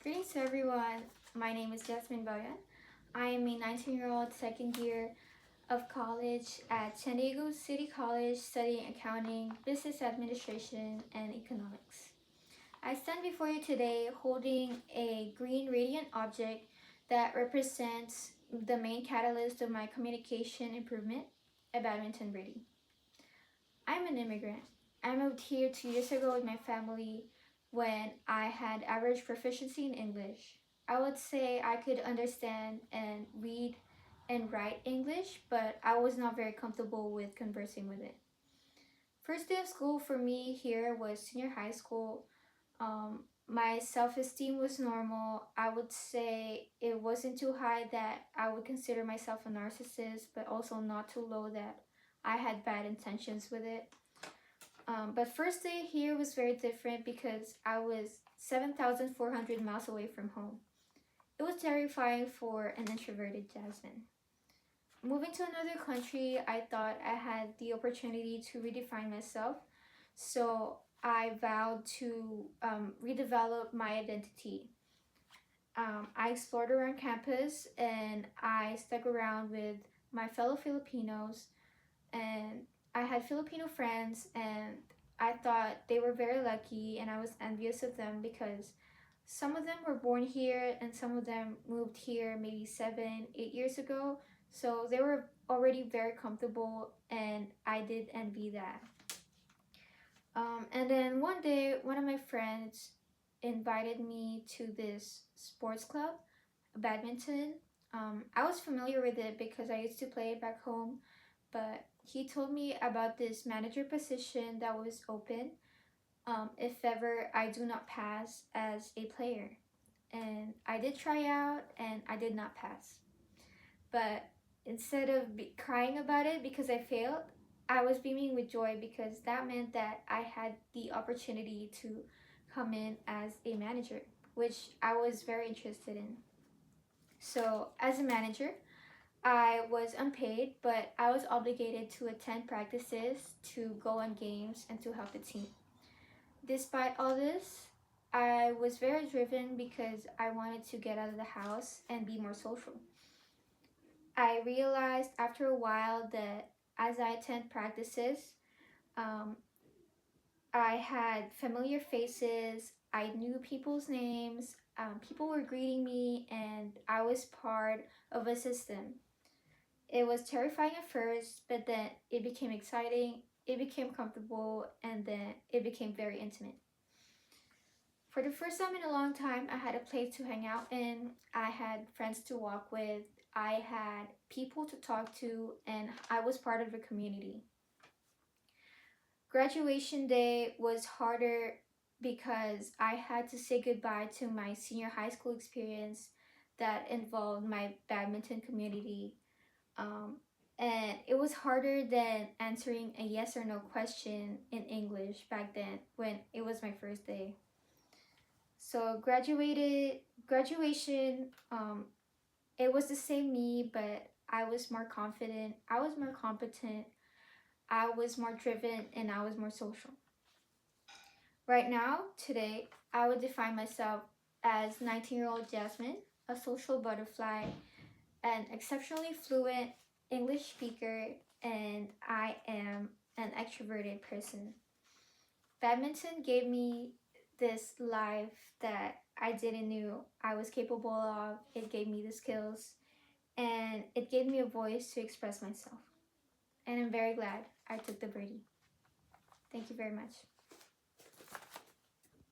Greetings to everyone. My name is Jasmine Bayan. I am a 19-year-old second year of college at San Diego City College studying accounting, business administration, and economics. I stand before you today holding a green radiant object that represents the main catalyst of my communication improvement, a badminton birdie. I'm an immigrant. I moved here 2 years ago with my family when I had average proficiency in English. I would say I could understand and read and write English, but I was not very comfortable with conversing with it. First day of school for me here was senior high school. My self-esteem was normal. I would say it wasn't too high that I would consider myself a narcissist, but also not too low that I had bad intentions with it. But first day here was very different because I was 7,400 miles away from home. It was terrifying for an introverted Jasmine. Moving to another country, I thought I had the opportunity to redefine myself, so I vowed to redevelop my identity. I explored around campus and I stuck around with my fellow Filipinos, and I had Filipino friends, and I thought they were very lucky, and I was envious of them because some of them were born here and some of them moved here maybe 7, 8 years ago. So they were already very comfortable, and I did envy that. And then one day, one of my friends invited me to this sports club, badminton. I was familiar with it because I used to play it back home, but he told me about this manager position that was open if ever I do not pass as a player. And I did try out and I did not pass. But instead of crying about it because I failed, I was beaming with joy because that meant that I had the opportunity to come in as a manager, which I was very interested in. So, as a manager, I was unpaid, but I was obligated to attend practices, to go on games, and to help the team. Despite all this, I was very driven because I wanted to get out of the house and be more social. I realized after a while that as I attend practices, um, I had familiar faces, I knew people's names, people were greeting me, and I was part of a system. It was terrifying at first, but then it became exciting, it became comfortable, and then it became very intimate. For the first time in a long time, I had a place to hang out in, I had friends to walk with, I had people to talk to, and I was part of the community. Graduation day was harder because I had to say goodbye to my senior high school experience that involved my badminton community. Um, and it was harder than answering a yes or no question in English back then when it was my first day. So graduation, it was the same me, but I was more confident, I was more competent, I was more driven, and I was more social. Right now, today, I would define myself as 19-year-old Jasmine, a social butterfly, an exceptionally fluent English speaker, and I am an extroverted person. Badminton gave me this life that I didn't knew I was capable of. It gave me the skills, and it gave me a voice to express myself. And I'm very glad I took the birdie. Thank you very much.